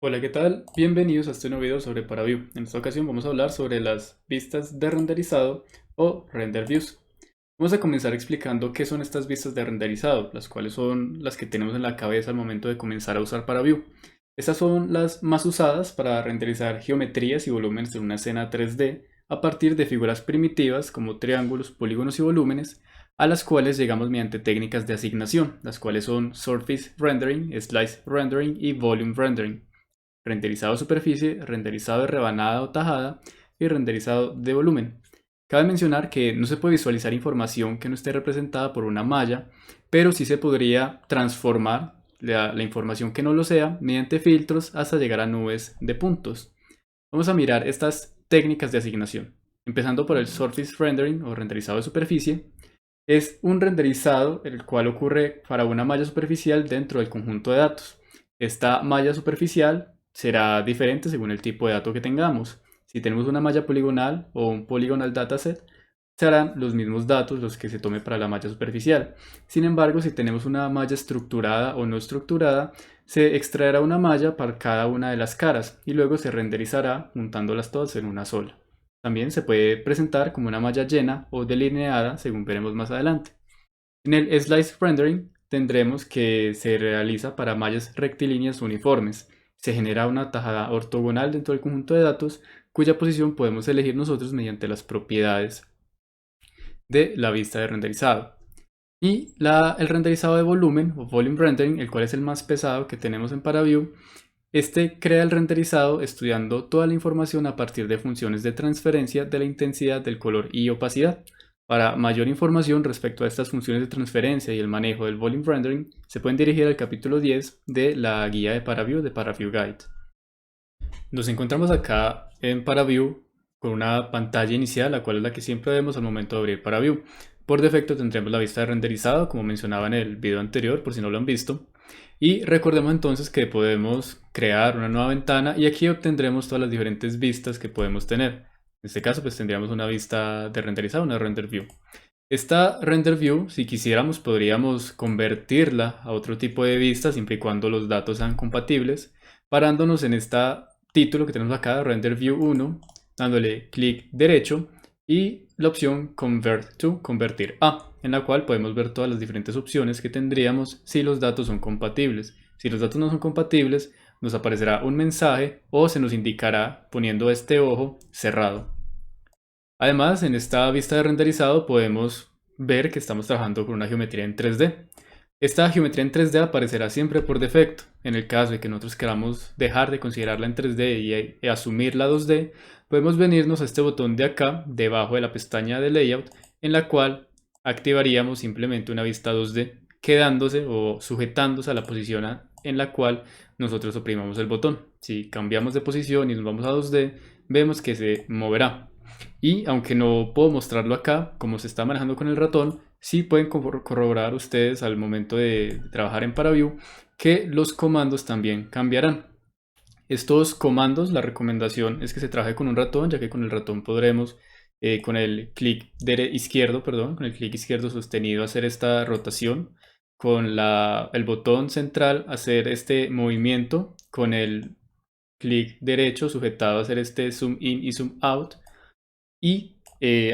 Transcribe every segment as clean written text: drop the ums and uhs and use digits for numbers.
Hola, ¿qué tal? Bienvenidos a este nuevo video sobre ParaView. En esta ocasión vamos a hablar sobre las vistas de renderizado o render views. Vamos a comenzar explicando qué son estas vistas de renderizado, las cuales son las que tenemos en la cabeza al momento de comenzar a usar ParaView. Estas son las más usadas para renderizar geometrías y volúmenes en una escena 3D a partir de figuras primitivas como triángulos, polígonos y volúmenes, a las cuales llegamos mediante técnicas de asignación, las cuales son Surface Rendering, Slice Rendering y Volume Rendering. Renderizado de superficie, renderizado de rebanada o tajada y renderizado de volumen. Cabe mencionar que no se puede visualizar información que no esté representada por una malla, pero sí se podría transformar la información que no lo sea mediante filtros hasta llegar a nubes de puntos. Vamos a mirar estas técnicas de asignación. Empezando por el Surface Rendering o renderizado de superficie. Es un renderizado el cual ocurre para una malla superficial dentro del conjunto de datos. Esta malla superficial será diferente según el tipo de dato que tengamos. Si tenemos una malla poligonal o un polygonal dataset, serán los mismos datos los que se tome para la malla superficial. Sin embargo, si tenemos una malla estructurada o no estructurada, se extraerá una malla para cada una de las caras y luego se renderizará juntándolas todas en una sola. También se puede presentar como una malla llena o delineada, según veremos más adelante. En el Slice Rendering tendremos que se realiza para mallas rectilíneas uniformes. Se genera una tajada ortogonal dentro del conjunto de datos, cuya posición podemos elegir nosotros mediante las propiedades de la vista de renderizado. Y el renderizado de volumen o Volume Rendering, el cual es el más pesado que tenemos en ParaView, este crea el renderizado estudiando toda la información a partir de funciones de transferencia de la intensidad del color y opacidad. Para mayor información respecto a estas funciones de transferencia y el manejo del Volume Rendering, se pueden dirigir al capítulo 10 de la guía de ParaView Guide. Nos encontramos acá en ParaView con una pantalla inicial, la cual es la que siempre vemos al momento de abrir ParaView. Por defecto tendremos la vista de renderizado, como mencionaba en el video anterior, por si no lo han visto. Y recordemos entonces que podemos crear una nueva ventana y aquí obtendremos todas las diferentes vistas que podemos tener. En este caso pues tendríamos una vista de renderizado, una render view. Esta render view, si quisiéramos, podríamos convertirla a otro tipo de vista siempre y cuando los datos sean compatibles, parándonos en este título que tenemos acá, render view 1, dándole clic derecho y la opción Convert to, convertir a, en la cual podemos ver todas las diferentes opciones que tendríamos si los datos son compatibles. Si los datos no son compatibles, nos aparecerá un mensaje o se nos indicará poniendo este ojo cerrado. Además, en esta vista de renderizado podemos ver que estamos trabajando con una geometría en 3D. Esta geometría en 3D aparecerá siempre por defecto. En el caso de que nosotros queramos dejar de considerarla en 3D y asumirla 2D, podemos venirnos a este botón de acá, debajo de la pestaña de Layout, en la cual activaríamos simplemente una vista 2D, quedándose o sujetándose a la posición en la cual nosotros oprimamos el botón. Si cambiamos de posición y nos vamos a 2D, vemos que se moverá. Y aunque no puedo mostrarlo acá, como se está manejando con el ratón, sí pueden corroborar ustedes al momento de trabajar en ParaView que los comandos también cambiarán. Estos comandos, la recomendación es que se trabaje con un ratón, ya que con el ratón podremos, con el clic izquierdo, con el clic izquierdo sostenido hacer esta rotación, con el botón central hacer este movimiento, con el clic derecho sujetado a hacer este zoom in y zoom out, y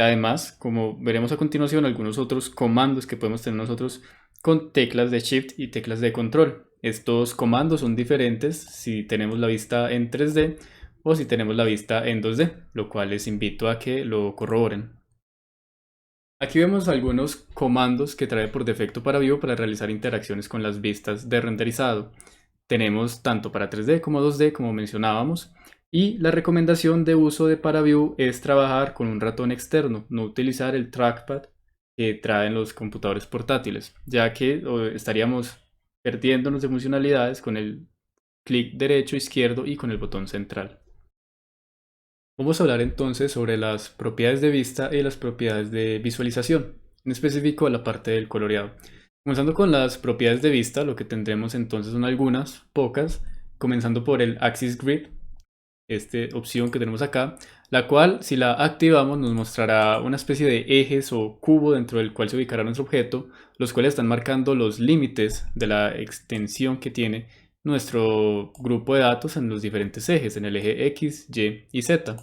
además, como veremos a continuación, algunos otros comandos que podemos tener nosotros con teclas de Shift y teclas de control. Estos comandos son diferentes si tenemos la vista en 3D o si tenemos la vista en 2D, lo cual les invito a que lo corroboren. Aquí vemos algunos comandos que trae por defecto ParaView para realizar interacciones con las vistas de renderizado. Tenemos tanto para 3D como 2D, como mencionábamos. Y la recomendación de uso de ParaView es trabajar con un ratón externo, no utilizar el trackpad que traen los computadores portátiles, ya que estaríamos perdiéndonos de funcionalidades con el clic derecho, izquierdo y con el botón central. Vamos a hablar entonces sobre las propiedades de vista y las propiedades de visualización, en específico la parte del coloreado. Comenzando con las propiedades de vista, lo que tendremos entonces son algunas, pocas, comenzando por el Axis Grid, esta opción que tenemos acá, la cual si la activamos nos mostrará una especie de ejes o cubo dentro del cual se ubicará nuestro objeto, los cuales están marcando los límites de la extensión que tiene nuestro grupo de datos en los diferentes ejes, en el eje X, Y y Z.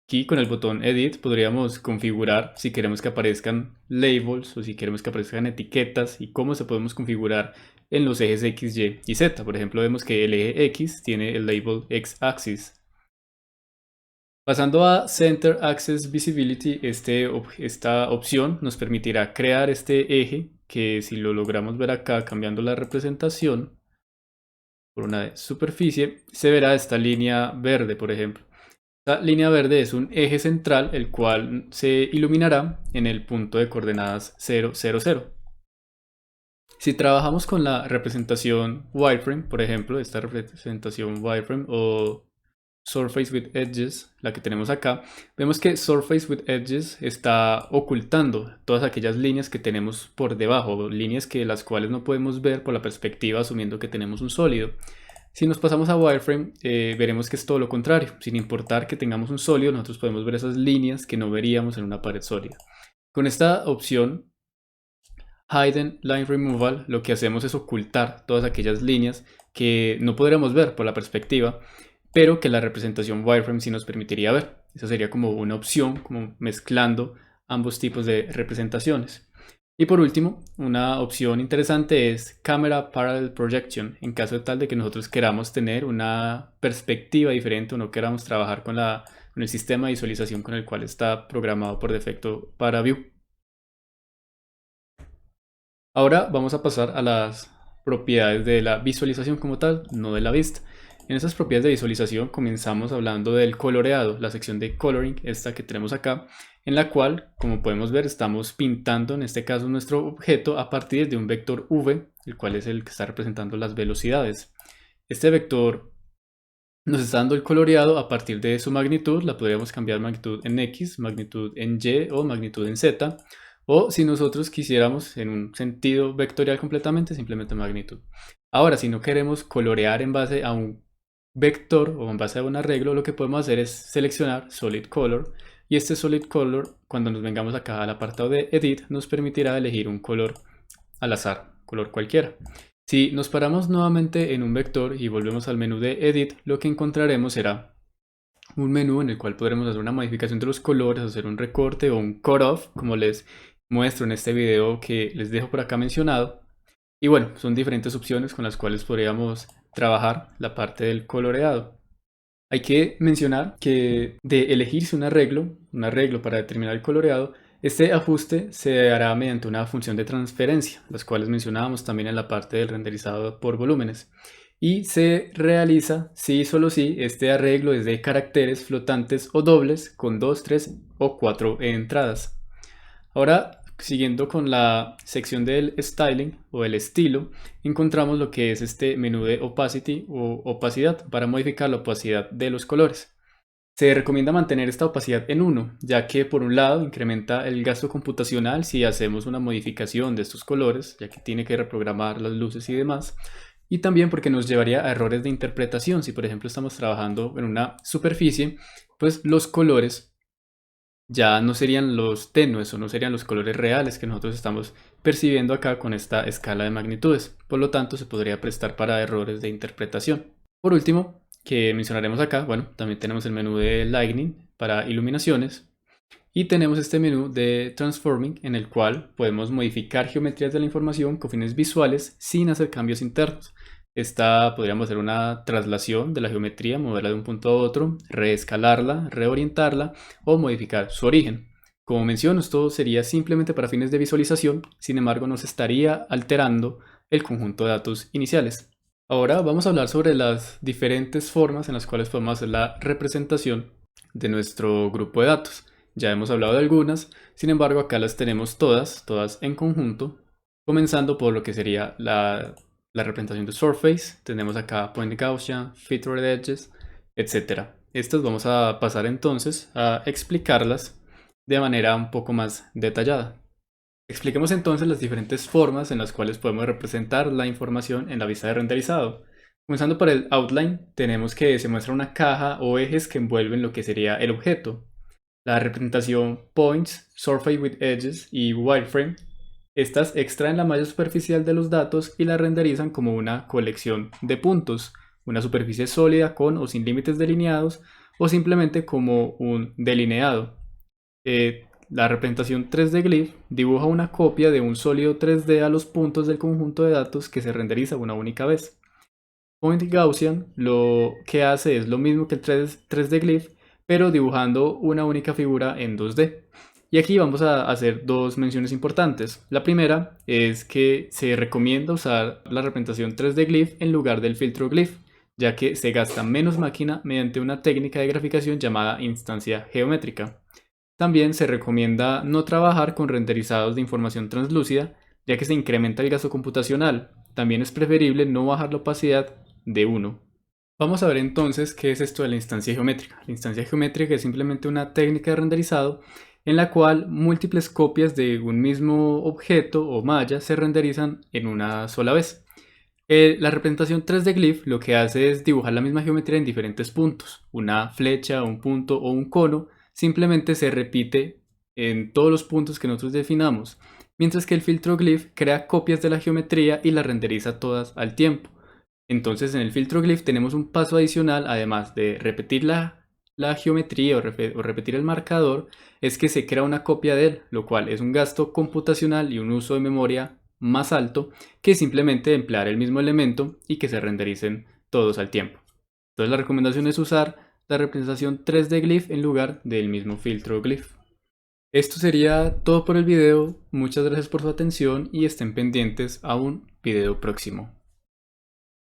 Aquí con el botón Edit podríamos configurar si queremos que aparezcan labels o si queremos que aparezcan etiquetas y cómo se podemos configurar en los ejes X, Y y Z. Por ejemplo, vemos que el eje X tiene el label X-axis. Pasando a Center Axis Visibility, esta opción nos permitirá crear este eje que, si lo logramos ver acá cambiando la representación por una de superficie, se verá esta línea verde, por ejemplo. Esta línea verde es un eje central, el cual se iluminará en el punto de coordenadas 0, 0, 0. Si trabajamos con la representación wireframe, por ejemplo, esta representación wireframe o Surface with Edges, la que tenemos acá, vemos que Surface with Edges está ocultando todas aquellas líneas que tenemos por debajo, líneas que las cuales no podemos ver por la perspectiva asumiendo que tenemos un sólido. Si nos pasamos a Wireframe, veremos que es todo lo contrario. Sin importar que tengamos un sólido, nosotros podemos ver esas líneas que no veríamos en una pared sólida. Con esta opción, Hidden Line Removal, lo que hacemos es ocultar todas aquellas líneas que no podríamos ver por la perspectiva, pero que la representación wireframe sí nos permitiría ver. Esa sería como una opción, como mezclando ambos tipos de representaciones. Y por último, una opción interesante es Camera Parallel Projection, en caso de tal de que nosotros queramos tener una perspectiva diferente o no queramos trabajar con el sistema de visualización con el cual está programado por defecto para Vue. Ahora vamos a pasar a las propiedades de la visualización como tal, no de la vista. En esas propiedades de visualización comenzamos hablando del coloreado, la sección de coloring, esta que tenemos acá, en la cual, como podemos ver, estamos pintando en este caso nuestro objeto a partir de un vector v, el cual es el que está representando las velocidades. Este vector nos está dando el coloreado a partir de su magnitud. La podríamos cambiar magnitud en X, magnitud en Y o magnitud en Z. O si nosotros quisiéramos en un sentido vectorial completamente, simplemente magnitud. Ahora, si no queremos colorear en base a un vector o en base a un arreglo, lo que podemos hacer es seleccionar Solid Color. Y este Solid Color, cuando nos vengamos acá al apartado de Edit, nos permitirá elegir un color al azar, color cualquiera. Si nos paramos nuevamente en un vector y volvemos al menú de Edit, lo que encontraremos será un menú en el cual podremos hacer una modificación de los colores, hacer un recorte o un cutoff, como les muestro en este video que les dejo por acá mencionado. Y bueno, son diferentes opciones con las cuales podríamos trabajar la parte del coloreado. Hay que mencionar que de elegirse un arreglo para determinar el coloreado, este ajuste se hará mediante una función de transferencia, las cuales mencionábamos también en la parte del renderizado por volúmenes. Y se realiza si y solo si este arreglo es de caracteres flotantes o dobles con 2, 3 o 4 entradas. Ahora, siguiendo con la sección del styling o el estilo, encontramos lo que es este menú de opacity o opacidad para modificar la opacidad de los colores. Se recomienda mantener esta opacidad en 1, ya que por un lado incrementa el gasto computacional si hacemos una modificación de estos colores, ya que tiene que reprogramar las luces y demás, y también porque nos llevaría a errores de interpretación. Si por ejemplo estamos trabajando en una superficie, pues los colores ya no serían los tenues o no serían los colores reales que nosotros estamos percibiendo acá con esta escala de magnitudes. Por lo tanto, se podría prestar para errores de interpretación. Por último, que mencionaremos acá, bueno, también tenemos el menú de Lighting para iluminaciones y tenemos este menú de Transforming en el cual podemos modificar geometrías de la información con fines visuales sin hacer cambios internos. Esta podríamos hacer una traslación de la geometría, moverla de un punto a otro, reescalarla, reorientarla o modificar su origen. Como menciono, esto sería simplemente para fines de visualización, sin embargo nos estaría alterando el conjunto de datos iniciales. Ahora vamos a hablar sobre las diferentes formas en las cuales podemos hacer la representación de nuestro grupo de datos. Ya hemos hablado de algunas, sin embargo acá las tenemos todas en conjunto, comenzando por lo que sería la representación de Surface. Tenemos acá Point Gaussian, Featured Edges, etc. Estas vamos a pasar entonces a explicarlas de manera un poco más detallada. Expliquemos entonces las diferentes formas en las cuales podemos representar la información en la vista de renderizado. Comenzando por el outline, tenemos que se muestra una caja o ejes que envuelven lo que sería el objeto. La representación points, surface with edges y wireframe Estas extraen la malla superficial de los datos y la renderizan como una colección de puntos, una superficie sólida con o sin límites delineados o simplemente como un delineado. La representación 3D Glyph dibuja una copia de un sólido 3D a los puntos del conjunto de datos que se renderiza una única vez. Point Gaussian lo que hace es lo mismo que el 3D Glyph, pero dibujando una única figura en 2D. Y aquí vamos a hacer dos menciones importantes. La primera es que se recomienda usar la representación 3D Glyph en lugar del filtro Glyph, ya que se gasta menos máquina mediante una técnica de graficación llamada instancia geométrica. También se recomienda no trabajar con renderizados de información translúcida, ya que se incrementa el gasto computacional. También es preferible no bajar la opacidad de 1. Vamos a ver entonces qué es esto de la instancia geométrica. La instancia geométrica es simplemente una técnica de renderizado en la cual múltiples copias de un mismo objeto o malla se renderizan en una sola vez. La representación 3D Glyph lo que hace es dibujar la misma geometría en diferentes puntos. Una flecha, un punto o un cono simplemente se repite en todos los puntos que nosotros definamos, mientras que el filtro Glyph crea copias de la geometría y las renderiza todas al tiempo. Entonces en el filtro Glyph tenemos un paso adicional, además de repetir la geometría o repetir el marcador, es que se crea una copia de él, lo cual es un gasto computacional y un uso de memoria más alto que simplemente emplear el mismo elemento y que se rendericen todos al tiempo. Entonces la recomendación es usar la representación 3D Glyph en lugar del mismo filtro Glyph. Esto sería todo por el video, muchas gracias por su atención y estén pendientes a un video próximo.